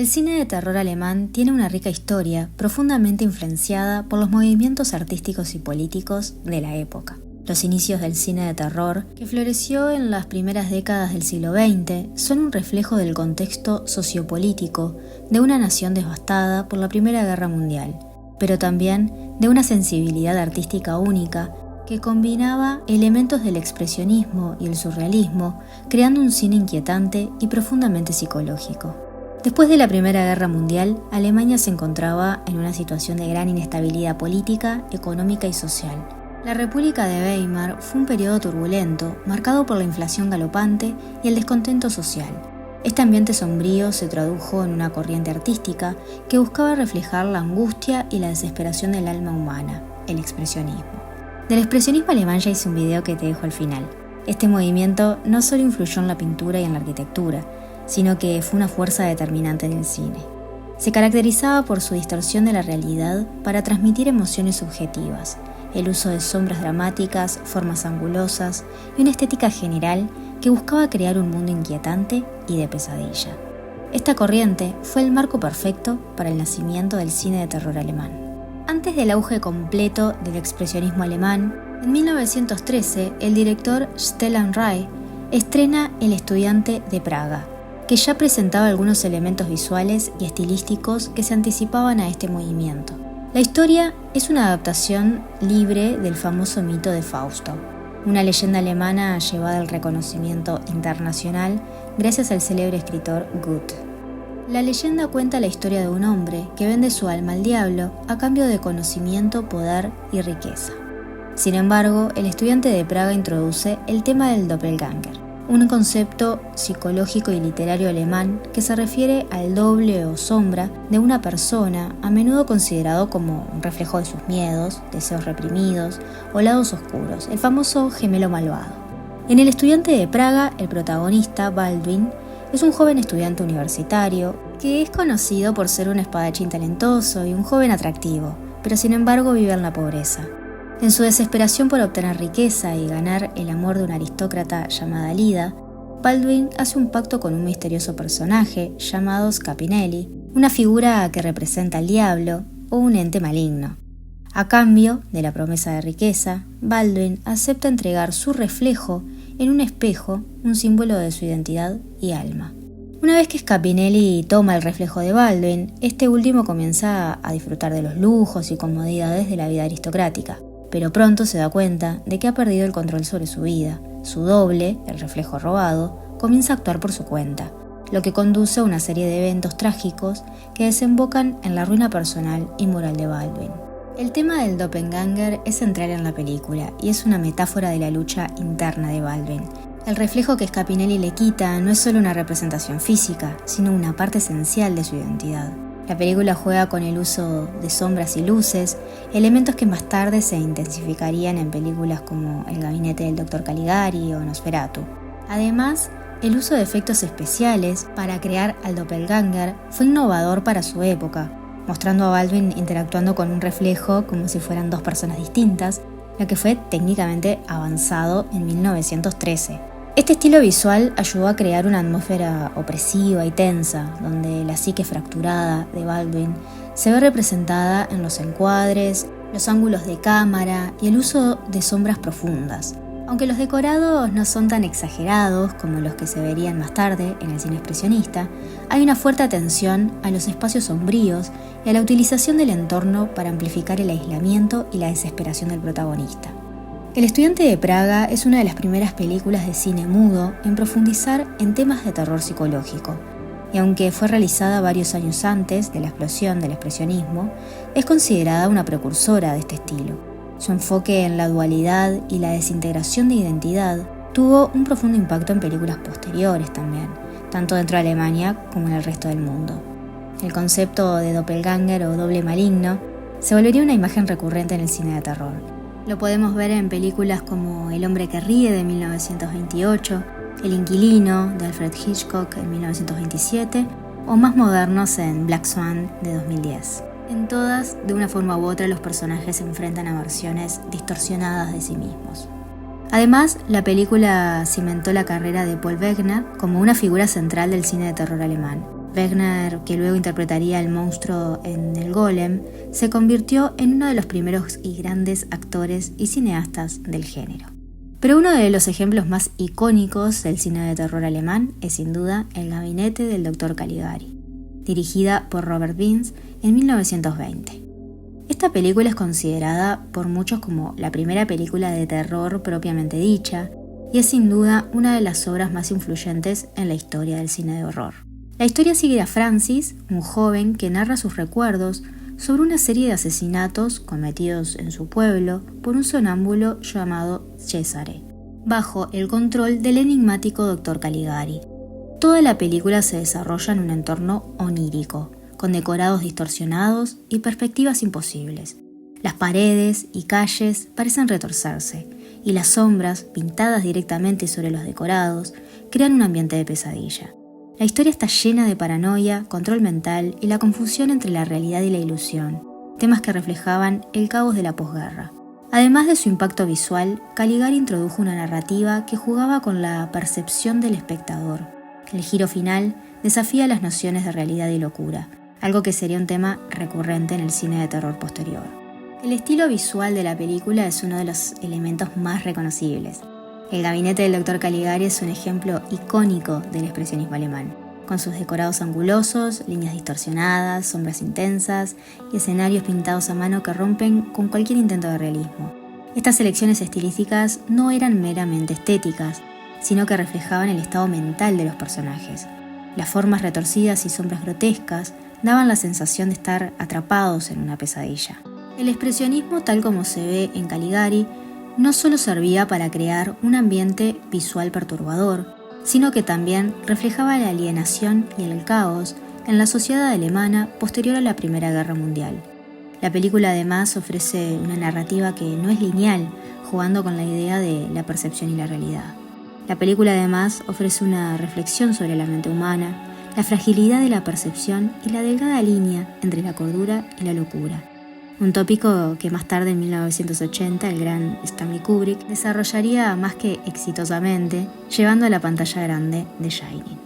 El cine de terror alemán tiene una rica historia profundamente influenciada por los movimientos artísticos y políticos de la época. Los inicios del cine de terror, que floreció en las primeras décadas del siglo XX, son un reflejo del contexto sociopolítico de una nación devastada por la Primera Guerra Mundial, pero también de una sensibilidad artística única que combinaba elementos del expresionismo y el surrealismo, creando un cine inquietante y profundamente psicológico. Después de la Primera Guerra Mundial, Alemania se encontraba en una situación de gran inestabilidad política, económica y social. La República de Weimar fue un periodo turbulento, marcado por la inflación galopante y el descontento social. Este ambiente sombrío se tradujo en una corriente artística que buscaba reflejar la angustia y la desesperación del alma humana, el expresionismo. Del expresionismo alemán ya hice un video que te dejo al final. Este movimiento no solo influyó en la pintura y en la arquitectura, sino que fue una fuerza determinante en el cine. Se caracterizaba por su distorsión de la realidad para transmitir emociones subjetivas, el uso de sombras dramáticas, formas angulosas y una estética general que buscaba crear un mundo inquietante y de pesadilla. Esta corriente fue el marco perfecto para el nacimiento del cine de terror alemán. Antes del auge completo del expresionismo alemán, en 1913 el director Stellan Ray estrena El estudiante de Praga, que ya presentaba algunos elementos visuales y estilísticos que se anticipaban a este movimiento. La historia es una adaptación libre del famoso mito de Fausto, una leyenda alemana llevada al reconocimiento internacional gracias al célebre escritor Goethe. La leyenda cuenta la historia de un hombre que vende su alma al diablo a cambio de conocimiento, poder y riqueza. Sin embargo, el estudiante de Praga introduce el tema del doppelganger, un concepto psicológico y literario alemán que se refiere al doble o sombra de una persona, a menudo considerado como un reflejo de sus miedos, deseos reprimidos o lados oscuros, el famoso gemelo malvado. En El estudiante de Praga, el protagonista, Baldwin, es un joven estudiante universitario que es conocido por ser un espadachín talentoso y un joven atractivo, pero sin embargo vive en la pobreza. En su desesperación por obtener riqueza y ganar el amor de una aristócrata llamada Lida, Baldwin hace un pacto con un misterioso personaje llamado Scapinelli, una figura que representa al diablo o un ente maligno. A cambio de la promesa de riqueza, Baldwin acepta entregar su reflejo en un espejo, un símbolo de su identidad y alma. Una vez que Scapinelli toma el reflejo de Baldwin, este último comienza a disfrutar de los lujos y comodidades de la vida aristocrática, pero pronto se da cuenta de que ha perdido el control sobre su vida. Su doble, el reflejo robado, comienza a actuar por su cuenta, lo que conduce a una serie de eventos trágicos que desembocan en la ruina personal y moral de Baldwin. El tema del doppelganger es central en la película y es una metáfora de la lucha interna de Baldwin. El reflejo que Scapinelli le quita no es solo una representación física, sino una parte esencial de su identidad. La película juega con el uso de sombras y luces, elementos que más tarde se intensificarían en películas como El gabinete del Dr. Caligari o Nosferatu. Además, el uso de efectos especiales para crear al doppelganger fue innovador para su época, mostrando a Baldwin interactuando con un reflejo como si fueran dos personas distintas, lo que fue técnicamente avanzado en 1913. Este estilo visual ayudó a crear una atmósfera opresiva y tensa, donde la psique fracturada de Baldwin se ve representada en los encuadres, los ángulos de cámara y el uso de sombras profundas. Aunque los decorados no son tan exagerados como los que se verían más tarde en el cine expresionista, hay una fuerte atención a los espacios sombríos y a la utilización del entorno para amplificar el aislamiento y la desesperación del protagonista. El estudiante de Praga es una de las primeras películas de cine mudo en profundizar en temas de terror psicológico, y aunque fue realizada varios años antes de la explosión del expresionismo, es considerada una precursora de este estilo. Su enfoque en la dualidad y la desintegración de identidad tuvo un profundo impacto en películas posteriores también, tanto dentro de Alemania como en el resto del mundo. El concepto de doppelganger o doble maligno se volvería una imagen recurrente en el cine de terror. Lo podemos ver en películas como El hombre que ríe de 1928, El inquilino de Alfred Hitchcock en 1927 o más modernos en Black Swan de 2010. En todas, de una forma u otra, los personajes se enfrentan a versiones distorsionadas de sí mismos. Además, la película cimentó la carrera de Paul Wegener como una figura central del cine de terror alemán, Wegner, que luego interpretaría al monstruo en El Golem, se convirtió en uno de los primeros y grandes actores y cineastas del género. Pero uno de los ejemplos más icónicos del cine de terror alemán es sin duda El gabinete del Dr. Caligari, dirigida por Robert Wiens en 1920. Esta película es considerada por muchos como la primera película de terror propiamente dicha y es sin duda una de las obras más influyentes en la historia del cine de horror. La historia sigue a Francis, un joven que narra sus recuerdos sobre una serie de asesinatos cometidos en su pueblo por un sonámbulo llamado Cesare, bajo el control del enigmático Dr. Caligari. Toda la película se desarrolla en un entorno onírico, con decorados distorsionados y perspectivas imposibles. Las paredes y calles parecen retorcerse, y las sombras, pintadas directamente sobre los decorados, crean un ambiente de pesadilla. La historia está llena de paranoia, control mental y la confusión entre la realidad y la ilusión, temas que reflejaban el caos de la posguerra. Además de su impacto visual, Caligari introdujo una narrativa que jugaba con la percepción del espectador. El giro final desafía las nociones de realidad y locura, algo que sería un tema recurrente en el cine de terror posterior. El estilo visual de la película es uno de los elementos más reconocibles. El gabinete del Dr. Caligari es un ejemplo icónico del expresionismo alemán, con sus decorados angulosos, líneas distorsionadas, sombras intensas y escenarios pintados a mano que rompen con cualquier intento de realismo. Estas elecciones estilísticas no eran meramente estéticas, sino que reflejaban el estado mental de los personajes. Las formas retorcidas y sombras grotescas daban la sensación de estar atrapados en una pesadilla. El expresionismo, tal como se ve en Caligari, no solo servía para crear un ambiente visual perturbador, sino que también reflejaba la alienación y el caos en la sociedad alemana posterior a la Primera Guerra Mundial. La película además ofrece una narrativa que no es lineal, jugando con la idea de la percepción y la realidad. La película además ofrece una reflexión sobre la mente humana, la fragilidad de la percepción y la delgada línea entre la cordura y la locura. Un tópico que más tarde, en 1980, el gran Stanley Kubrick desarrollaría más que exitosamente, llevando a la pantalla grande The Shining.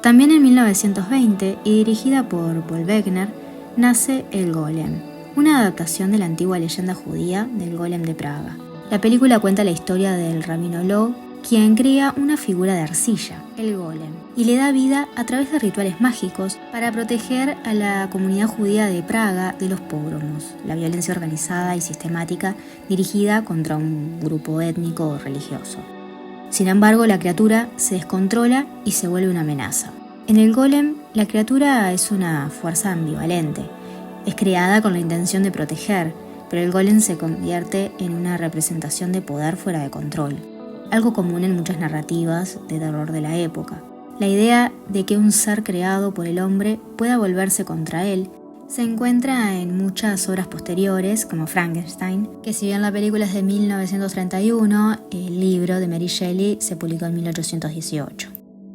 También en 1920, y dirigida por Paul Wegener, nace El Golem, una adaptación de la antigua leyenda judía del Golem de Praga. La película cuenta la historia del rabino Loew, quien crea una figura de arcilla, el Golem, y le da vida a través de rituales mágicos para proteger a la comunidad judía de Praga de los pogromos, la violencia organizada y sistemática dirigida contra un grupo étnico o religioso. Sin embargo, la criatura se descontrola y se vuelve una amenaza. En el Golem, la criatura es una fuerza ambivalente. Es creada con la intención de proteger, pero el Golem se convierte en una representación de poder fuera de control, algo común en muchas narrativas de terror de la época. La idea de que un ser creado por el hombre pueda volverse contra él se encuentra en muchas obras posteriores, como Frankenstein, que si bien la película es de 1931, el libro de Mary Shelley se publicó en 1818.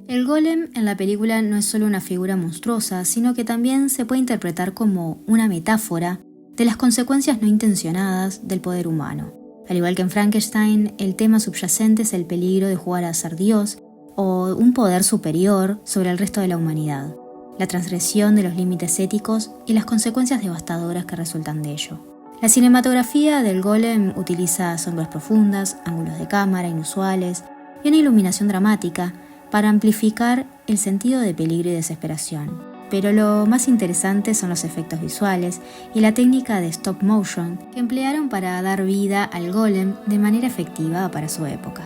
El golem en la película no es solo una figura monstruosa, sino que también se puede interpretar como una metáfora de las consecuencias no intencionadas del poder humano. Al igual que en Frankenstein, el tema subyacente es el peligro de jugar a ser Dios o un poder superior sobre el resto de la humanidad, la transgresión de los límites éticos y las consecuencias devastadoras que resultan de ello. La cinematografía del Golem utiliza sombras profundas, ángulos de cámara inusuales y una iluminación dramática para amplificar el sentido de peligro y desesperación. Pero lo más interesante son los efectos visuales y la técnica de stop motion que emplearon para dar vida al golem de manera efectiva para su época.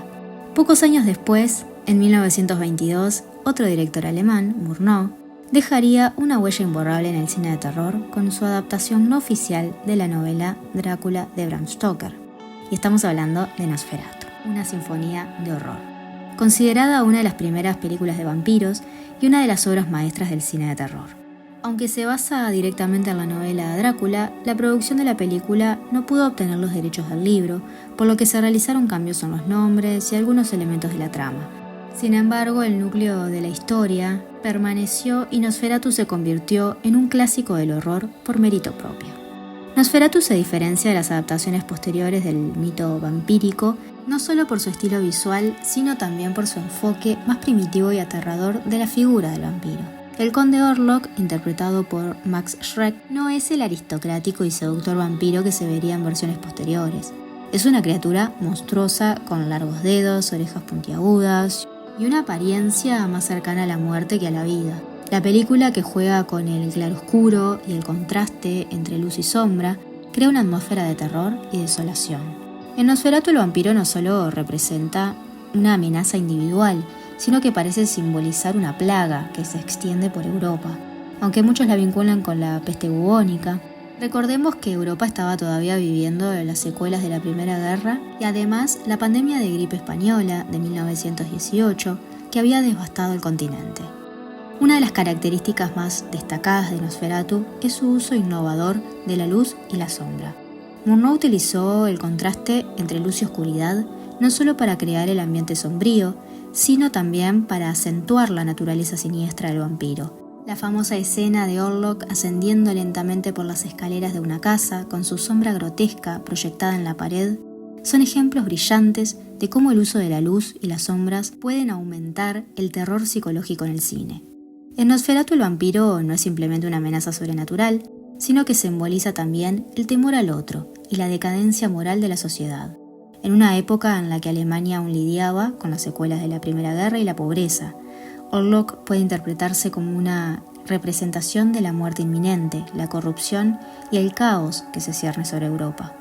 Pocos años después, en 1922, otro director alemán, Murnau, dejaría una huella imborrable en el cine de terror con su adaptación no oficial de la novela Drácula de Bram Stoker. Y estamos hablando de Nosferatu, una sinfonía de horror. Considerada una de las primeras películas de vampiros y una de las obras maestras del cine de terror. Aunque se basa directamente en la novela Drácula, la producción de la película no pudo obtener los derechos del libro, por lo que se realizaron cambios en los nombres y algunos elementos de la trama. Sin embargo, el núcleo de la historia permaneció y Nosferatu se convirtió en un clásico del horror por mérito propio. Nosferatu se diferencia de las adaptaciones posteriores del mito vampírico, no solo por su estilo visual, sino también por su enfoque más primitivo y aterrador de la figura del vampiro. El conde Orlok, interpretado por Max Schreck, no es el aristocrático y seductor vampiro que se vería en versiones posteriores. Es una criatura monstruosa con largos dedos, orejas puntiagudas y una apariencia más cercana a la muerte que a la vida. La película, que juega con el claroscuro y el contraste entre luz y sombra, crea una atmósfera de terror y desolación. En Nosferatu el vampiro no solo representa una amenaza individual, sino que parece simbolizar una plaga que se extiende por Europa. Aunque muchos la vinculan con la peste bubónica, recordemos que Europa estaba todavía viviendo las secuelas de la Primera Guerra y además la pandemia de gripe española de 1918 que había devastado el continente. Una de las características más destacadas de Nosferatu es su uso innovador de la luz y la sombra. Murnau utilizó el contraste entre luz y oscuridad no solo para crear el ambiente sombrío, sino también para acentuar la naturaleza siniestra del vampiro. La famosa escena de Orlok ascendiendo lentamente por las escaleras de una casa con su sombra grotesca proyectada en la pared son ejemplos brillantes de cómo el uso de la luz y las sombras pueden aumentar el terror psicológico en el cine. En Nosferatu el vampiro no es simplemente una amenaza sobrenatural, sino que simboliza también el temor al otro y la decadencia moral de la sociedad. En una época en la que Alemania aún lidiaba con las secuelas de la Primera Guerra y la pobreza, Orlok puede interpretarse como una representación de la muerte inminente, la corrupción y el caos que se cierne sobre Europa.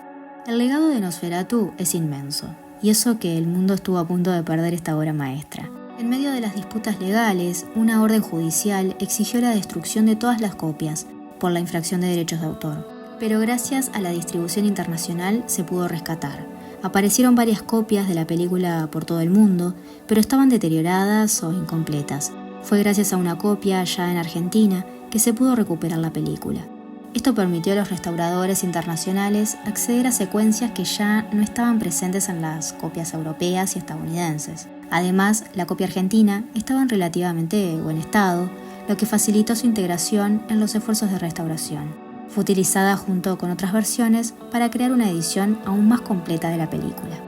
El legado de Nosferatu es inmenso, y eso que el mundo estuvo a punto de perder esta obra maestra. En medio de las disputas legales, una orden judicial exigió la destrucción de todas las copias por la infracción de derechos de autor, pero gracias a la distribución internacional se pudo rescatar. Aparecieron varias copias de la película por todo el mundo, pero estaban deterioradas o incompletas. Fue gracias a una copia ya en Argentina que se pudo recuperar la película. Esto permitió a los restauradores internacionales acceder a secuencias que ya no estaban presentes en las copias europeas y estadounidenses. Además, la copia argentina estaba en relativamente buen estado, lo que facilitó su integración en los esfuerzos de restauración. Fue utilizada junto con otras versiones para crear una edición aún más completa de la película.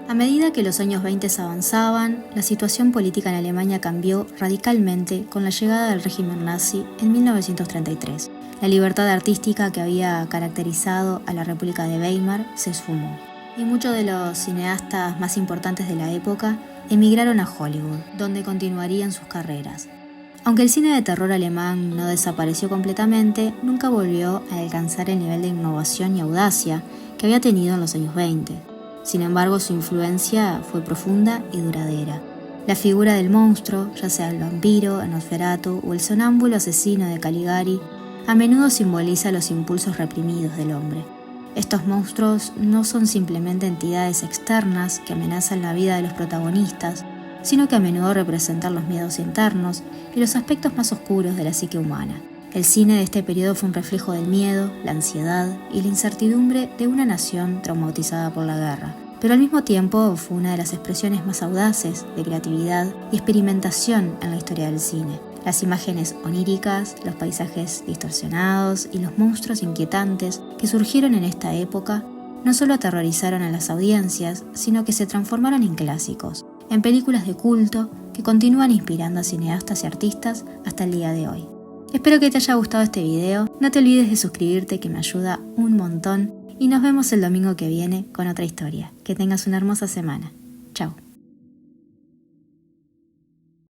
A medida que los años 20 avanzaban, la situación política en Alemania cambió radicalmente con la llegada del régimen nazi en 1933. La libertad artística que había caracterizado a la República de Weimar se esfumó, y muchos de los cineastas más importantes de la época emigraron a Hollywood, donde continuarían sus carreras. Aunque el cine de terror alemán no desapareció completamente, nunca volvió a alcanzar el nivel de innovación y audacia que había tenido en los años 20. Sin embargo, su influencia fue profunda y duradera. La figura del monstruo, ya sea el vampiro, el Nosferatu o el sonámbulo asesino de Caligari, a menudo simboliza los impulsos reprimidos del hombre. Estos monstruos no son simplemente entidades externas que amenazan la vida de los protagonistas, sino que a menudo representan los miedos internos y los aspectos más oscuros de la psique humana. El cine de este periodo fue un reflejo del miedo, la ansiedad y la incertidumbre de una nación traumatizada por la guerra, pero al mismo tiempo fue una de las expresiones más audaces de creatividad y experimentación en la historia del cine. Las imágenes oníricas, los paisajes distorsionados y los monstruos inquietantes que surgieron en esta época no solo aterrorizaron a las audiencias, sino que se transformaron en clásicos, en películas de culto que continúan inspirando a cineastas y artistas hasta el día de hoy. Espero que te haya gustado este video, no te olvides de suscribirte que me ayuda un montón y nos vemos el domingo que viene con otra historia. Que tengas una hermosa semana.